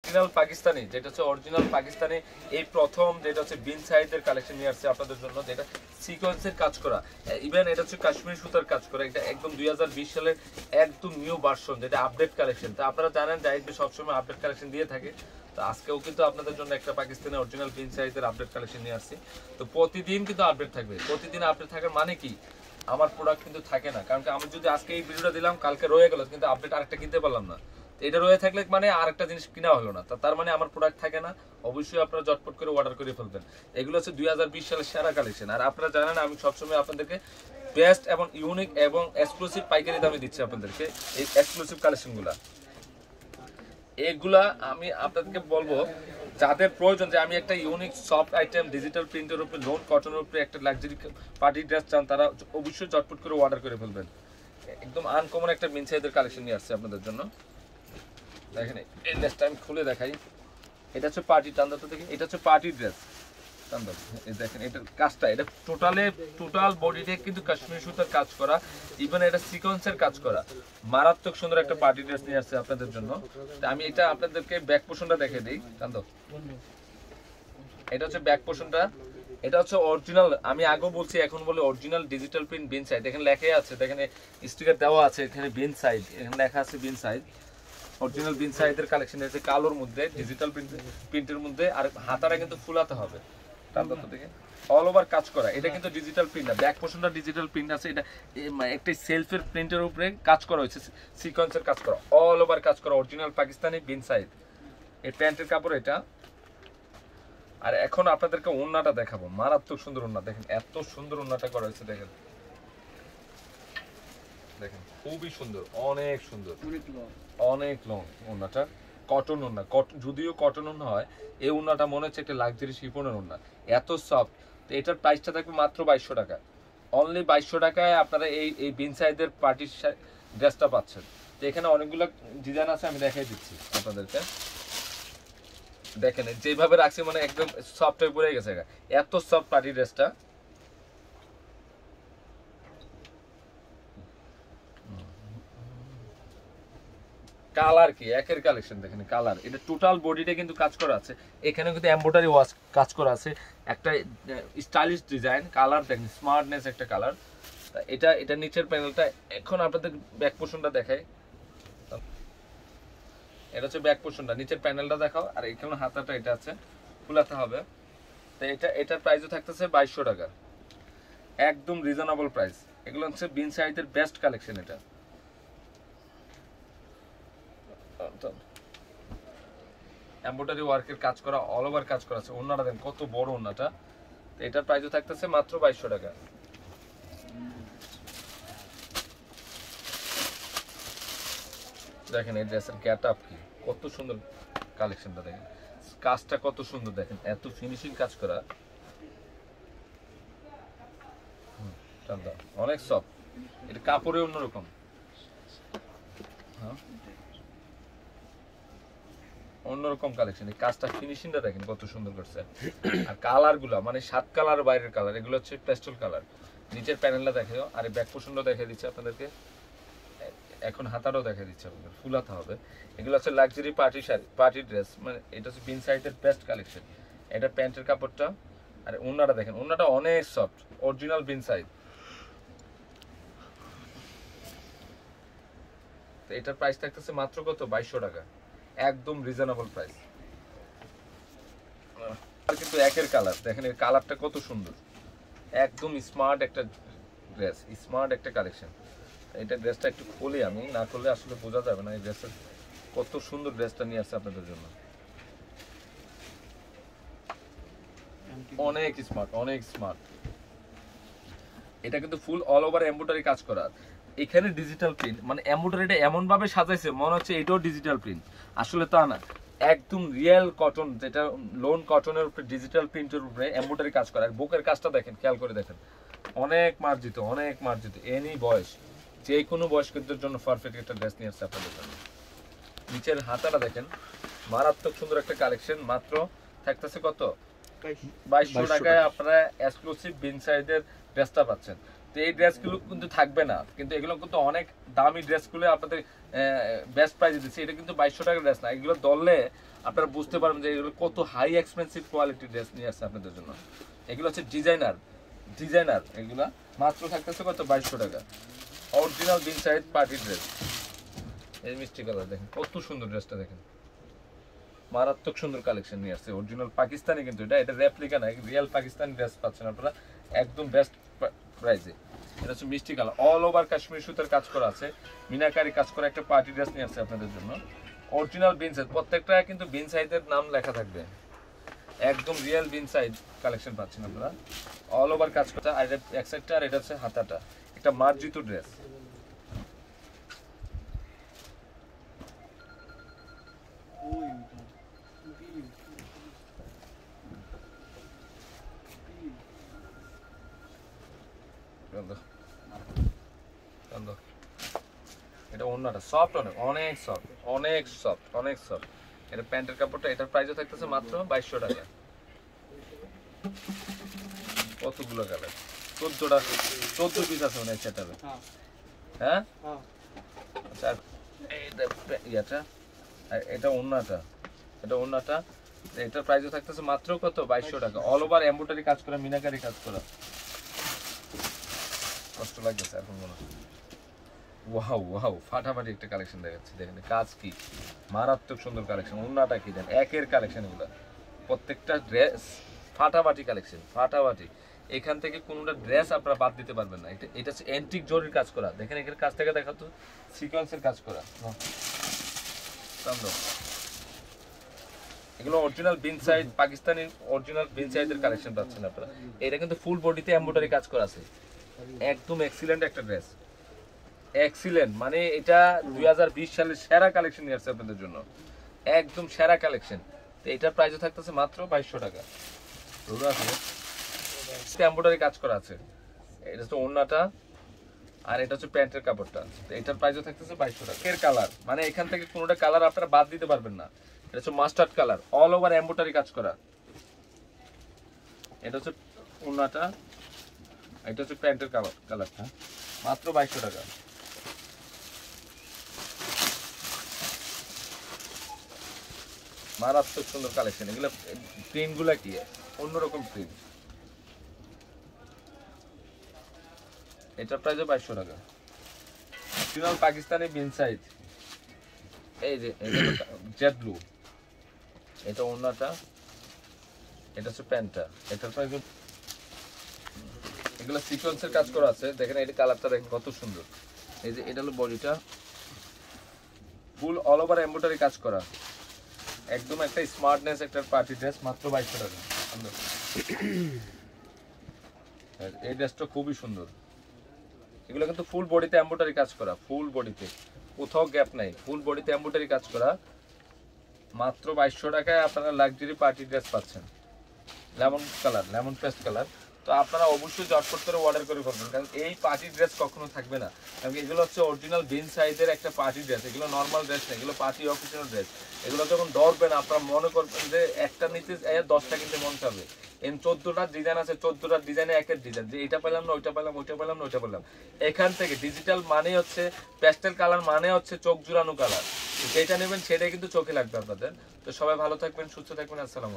Original Pakistani, যেটা হচ্ছে original Pakistani এই প্রথম যেটা হচ্ছে বিন সাইজের কালেকশন নিয়ে আসছে আপনাদের জন্য, যেটা সিকোয়েন্সের কাজ করা, ইভেন এটা হচ্ছে কাশ্মীরি সুতার কাজ করা। এটা একদম 2020 সালের একদম নিউ ভার্সন, যেটা আপডেট কালেকশন। তো আপনারা জানেন জাহিদ ভাই সবসময় আপডেট কালেকশন দিয়ে থাকে। তো আজকেও কিন্তু আপনাদের জন্য একটা পাকিস্তানি অরিজিনাল বিন সাইজের আপডেট কালেকশন নিয়ে আসছি। তো প্রতিদিন কিন্তু আপডেট থাকবে। প্রতিদিন আপডেট থাকার মানে কি, আমার প্রোডাক্ট কিন্তু থাকে না, কারণ আমি যদি আজকে এই ভিডিওটা দিলাম কালকে রয়ে গেল, কিন্তু আপডেট আরেকটা কিনতে পারলাম না। এটা রয়ে থাকলে মানে আরেকটা জিনিস কিনা হলো না, তার মানে আমার প্রোডাক্ট থাকে না। অবশ্যই আপনারা ঝটপট করে অর্ডার করে ফেলবেন। এগুলো হচ্ছে 2020 সালের সেরা কালেকশন। আর আপনারা জানেন আমি সবসময় আপনাদেরকে বেস্ট এবং ইউনিক এবং এক্সক্লুসিভ পাইকারি দামে দিচ্ছি আপনাদেরকে এই এক্সক্লুসিভ কালেকশনগুলা। এগুলা আমি আপনাদেরকে বলবো যাদের প্রয়োজন, যে আমি একটা ইউনিক সফট আইটেম ডিজিটাল প্রিন্টের উপরে লোন কটনের উপরে একটা লাক্সারি পার্টি ড্রেস চান, তারা অবশ্যই চটপট করে অর্ডার করে ফেলবেন। একদম আনকমন একটা মিন সাইজের কালেকশন নিয়ে আসছে আপনাদের জন্য। দেখেন এই ড্রেসটা আমি খুলে দেখাই। এটা হচ্ছে পার্টি টান্দাতো থেকে, এটা হচ্ছে পার্টি ড্রেস টান্দাতো। এই দেখেন এটার কাজটা, এটা টোটাল বডিতে কিন্তু কাশ্মীরি সুতার কাজ করা, ইভেন এটা সিকোয়েন্সের কাজ করা। মারাত্মক সুন্দর একটা পার্টি ড্রেস নিয়ে আসছে আপনাদের জন্য। আমি এটা আপনাদেরকে ব্যাক পোর্শনটা দেখে দিই টান্দো। এটা হচ্ছে ব্যাক পোর্শনটা, এটা হচ্ছে অরিজিনাল, আমি আগেও বলছি এখন বলে অরিজিনাল ডিজিটাল প্রিন্ট বিন সাইড। এখানে লেখা আছে, দেখেন স্টিকার দেওয়া আছে, এখানে বিন সাইড, এখানে লেখা আছে বিন সাইড। অরিজিনাল বিন সাইডের কালেকশন আছে কালোর মধ্যে, ডিজিটাল প্রিন্টের মধ্যে। আর হাতাটা কিন্তু ফুলাতে হবে টান্দতো থেকে, অল ওভার কাজ করা। এটা কিন্তু ডিজিটাল প্রিন্ট না, ব্যাক পোর্শনটা ডিজিটাল প্রিন্ট আছে। এটা একটা সেলফের প্রিন্টের উপরে কাজ করা হয়েছে, সিকোয়েন্সের কাজ করা, অল ওভার কাজ করা, অরিজিনাল পাকিস্তানি বিন সাইড। এই প্যান্টের কাপড় এটা। আর এখন আপনাদেরকে ওন্নাটা দেখাবো, মারাত্মক সুন্দর ওন্না। দেখেন এত সুন্দর ওন্নাটা করা হয়েছে, দেখেন দেখেন খুবই সুন্দর, অনেক সুন্দর, অনেক লং ওন্নাটা। কটন ওন্না, যদিও কটন ওন্না হয়, এই ওন্নাটা মনে হচ্ছে একটা লাক্সারি শিফনের ওন্না, এত সফট। তো এটার প্রাইসটা থাকবে মাত্র 2200 টাকা। অনলি 2200 টাকায় আপনারা এই বিন সাইজের পার্টির ড্রেসটা পাচ্ছেন। তো এখানে অনেকগুলো ডিজাইন আছে, আমি দেখাই দিচ্ছি আপনাদেরকে। দেখেন যেভাবে রাখছি মানে একদম সফট হয়ে পড়ে গেছে, এত সফট পার্টি ড্রেসটা। কালার কি একের কালেকশন, দেখেন কালার। এটা টোটাল বডিটা কিন্তু কাজ করা আছে, এখানে কিন্তু এমব্রয়ডারি ওয়াশ কাজ করা আছে, একটা স্টাইলিশ ডিজাইন। কালার দেখেন স্মার্টনেস একটা কালার। এটা নিচের প্যানেলটা। এখন আপনাদের ব্যাক পোর্শনটা দেখাই। এটা হচ্ছে ব্যাক পোর্শনটা, নিচের প্যানেলটা দেখাও। আর এখানে হাতাটা এটা আছে, ফুলাতে হবে। তো এটার প্রাইসও থাকতেছে 2200 টাকা, একদম রিজনেবল প্রাইস। এগুলো হচ্ছে বিন সাইজের বেস্ট কালেকশন। এটা এমব্রয়ডারি ওয়ার্কের কাজ করা, অল ওভার কাজ করা আছে। ওন্নাটা দেন কত বড় ওন্নাটা। এটার প্রাইসও থাকতেছে মাত্র 2200 টাকা। দেখেন এই ড্রেসের গেট আপ কি, কত সুন্দর কালেকশনটা। দেখেন কাজটা কত সুন্দর, দেখেন এত ফিনিশিং কাজ করা, অনেক সফট। এটা কাপড়ে অন্যরকম। অন্যরকম কালেকশন, এই কাজটা ফিনিশিংটা দেখেন কত সুন্দর করছে। আর কালার গুলা মানে 7 কালার বাইরের কালার, এগুলো হচ্ছে পেস্টেল কালার। নিচের প্যানেলটা দেখাও, আর এই ব্যাক পোর্শনটা দেখিয়ে দিচ্ছে আপনাদেরকে। এখন হাতাটাও দেখা দিচ্ছে আপনাদের, ফুল হাতা হবে। এগুলো হচ্ছে luxury party sari, party dress. মানে এটা হচ্ছে বিন সাইজের বেস্ট কালেকশন। এটা প্যান্টের কাপড়টা। আর ওন্নাটা দেখেন, ওন্নাটা অনেক সফট, অরিজিনাল বিন সাইজ। তো এটার প্রাইস থাকতেছে মাত্র কত, 2200 টাকা, একদম রিজনেবল প্রাইস। আর কিন্তু একের কালার দেখেন, এর কালারটা কত সুন্দর, একদম স্মার্ট একটা ড্রেস, স্মার্ট একটা কালেকশন। এটা ড্রেসটা একটু খুলি, আমি না করলে আসলে বোঝা যাবে না এই ড্রেসের কত সুন্দর ড্রেসটা নিয়ে আসছে আপনাদের জন্য। অনেক স্মার্ট, অনেক স্মার্ট। এটা কিন্তু ফুল অল ওভার এমব্রয়ডারি কাজ করা। এখানে ডিজিটাল প্রিন্ট, মানে এমব্রয়ডারিটা এমন ভাবে সাজাইছে মনে হচ্ছে এটাও ডিজিটাল প্রিন্ট, আসলে তা না। একদম রিয়েল কটন, যেটা লোন কটনের উপরে ডিজিটাল প্রিন্টের উপরে এমব্রয়ডারি কাজ করা। আর বুকের কাজটা দেখেন, খেয়াল করে দেখেন, অনেক মার্জিত, অনেক মার্জিত। এনি বয়স, যে কোনো বয়স্কদের জন্য পারফেক্ট একটা ড্রেস নিয়ে আসছে আপনাদের জন্য। নিচের হাতাটা দেখেন, মারাত্মক সুন্দর একটা কালেকশন। মাত্র থাকতেছে কত, 2200 টাকায় আপনারা এক্সক্লুসিভ বিন সাইজের ড্রেসটা পাচ্ছেন। তো এই ড্রেসগুলো কিন্তু থাকবে না, কিন্তু এগুলো কিন্তু অনেক দামি ড্রেসগুলো আপনাদের বেস্ট প্রাইসে দিচ্ছি। এটা কিন্তু 2200 টাকার ড্রেস না, এগুলো ধরলে আপনারা বুঝতে পারবেন যে এগুলো কত হাই এক্সপেন্সিভ কোয়ালিটির ড্রেস নিয়ে আসছে আপনাদের জন্য। এগুলো হচ্ছে ডিজাইনার এগুলা মাত্র থাকতেছে কত 2200 টাকা। অরিজিনাল বিন সাইড পার্টি ড্রেস, এই মিষ্টি কালার দেখেন কত সুন্দর ড্রেসটা, দেখেন মারাত্মক সুন্দর কালেকশন নিয়ে আসছে। অরিজিনাল পাকিস্তানি, কিন্তু এটা রেপ্লিকা না, রিয়েল পাকিস্তানি ড্রেস পাচ্ছেন আপনারা একদম বেস্ট প্রাইসে। এটা হচ্ছে মিষ্টি কালার, অল ওভার কাশ্মীর সুতার কাজ করা আছে, মিনাকারি কাজ করা একটা পার্টি ড্রেস নিয়ে আসছে আপনাদের জন্য। অরিজিনাল বিন সাইজ, প্রত্যেকটা কিন্তু বিন সাইজের নাম লেখা থাকবে, একদম রিয়েল বিন সাইজ কালেকশন পাচ্ছেন আপনারা, অল ওভার কাজ করা। আর এটা এক সাইডটা, আর এটা হচ্ছে হাতাটা, একটা মার্জিত ড্রেস। এটা ওন্নাটা সফট, অনেক সফট, অনেক সফট, অনেক সফট। এটা প্যান্টের কাপড়টা, এটার প্রাইসও থাকতেছে মাত্র 2200 টাকা। কতগুলো কালার, 14 পিস আছে মনে হয় সেটাবে। হ্যাঁ আচ্ছা, এটা এটা ওন্নাটা, এটার প্রাইসও থাকতেছে মাত্র কত 2200 টাকা। অল ওভার এমব্রয়ডারি কাজ করা, মিনাকারি কাজ করা। কষ্ট লাগতেছে এখন মনে হয়। ওয়াও ফাটাফাটি একটা কালেকশন দেখাচ্ছি, দেখেন কাজ কি মারাত্মক সুন্দর কালেকশন। ওন্নাটা কি দেন, একের কালেকশন এগুলো, প্রত্যেকটা ড্রেস ফাটাফাটি কালেকশন, ফাটাফাটি। এখান থেকে কোনোটা ড্রেস আপনারা বাদ দিতে পারবেন না। এটা হচ্ছে অ্যান্টিক জরির কাজ করা, দেখেন এখানে কাজ থেকে দেখাতো সিকোয়েন্সের কাজ করা। এগুলো অরিজিনাল বিন সাইড, পাকিস্তানি অরিজিনাল বিন সাইডের কালেকশন পাচ্ছেন আপনারা। এটা কিন্তু ফুল বডিতে এমব্রয়ডারি কাজ করা আছে, একদম এক্সিলেন্ট একটা ড্রেস, এক্সিলেন্ট। মানে এটা 2020 সালের সেরা কালেকশন নিয়ে আসছে আপনাদের জন্য, একদম সেরা কালেকশন। তো এটার প্রাইসও থাকতেছে মাত্র 2200 টাকা। এমব্রয়ডারি কাজ করা আছে, এটা হচ্ছে ওন্নাটা, আর এটা হচ্ছে প্যান্টের কাপড়টা। এটার প্রাইসও থাকতেছে 2200 টাকা। এর কালার মানে এখান থেকে কোনোটা কালার আপনারা বাদ দিতে পারবেন না। এটা হচ্ছে mustard colour, all over embroidery কাজ করা। এটা হচ্ছে ওন্নাটা, এটা হচ্ছে প্যান্টের কালারটা, মাত্র 2200 টাকা। মারাত্মক সুন্দর কালেকশন। এগুলো প্রিন্ট গুলা কি অন্যরকম প্রিন্ট। এটার প্রাইস 2200 টাকা। অরিজিনাল পাকিস্তানি বিন সাইজ, এই যে জেড ব্লু, এটা ওন্নাটা, এটা হচ্ছে প্যান্টটা। এটার প্রাইস, এগুলো সিকোয়েন্সের কাজ করা আছে, দেখেন এই কালারটা দেখেন কত সুন্দর। এই যে এটা হলো বডিটা, ফুল অল ওভার এমব্রয়ডারি কাজ করা, একদম একটা স্মার্টনেস একটা পার্টি ড্রেস, মাত্র 2200 টাকা। এই ড্রেসটা খুবই সুন্দর। এগুলো কিন্তু ফুল বডিতে এমব্রয়ডারি কাজ করা, ফুল বডিতে কোথাও গ্যাপ নাই, ফুল বডিতে এমব্রয়ডারি কাজ করা, মাত্র 2200 টাকায় আপনারা লাক্সারি পার্টি ড্রেস পাচ্ছেন। Lemon colour, lemon paste colour. তো আপনারা অবশ্যই ঝটপট করে অর্ডার করে ফেলবেন, কারণ এই পার্টি ড্রেস কখনো থাকবে না। কারণ এগুলো হচ্ছে অরিজিনাল বিন সাইজের একটা পার্টি ড্রেস, এগুলো নর্মাল ড্রেস না, এগুলো পার্টি অফিসিয়াল ড্রেস। এগুলো যখন ধরবেন আপনারা মনে করবেন যে একটা নিতে 10টা কিনতে মন চাবে। এম 14টা ডিজাইন আছে, 14টা ডিজাইনে একের ডিজাইন, যে এটা পেলাম না ওইটা পেলাম, ওইটা পেলাম না ওইটা পেলাম। এখান থেকে ডিজিটাল মানে হচ্ছে প্যাস্টেল কালার, মানে হচ্ছে চোখ জুড়ানো কালার, যেটা নেবেন সেটাই কিন্তু চোখে লাগবে আপনাদের। তো সবাই ভালো থাকবেন, সুস্থ থাকবেন, আসসালামু আলাইকুম।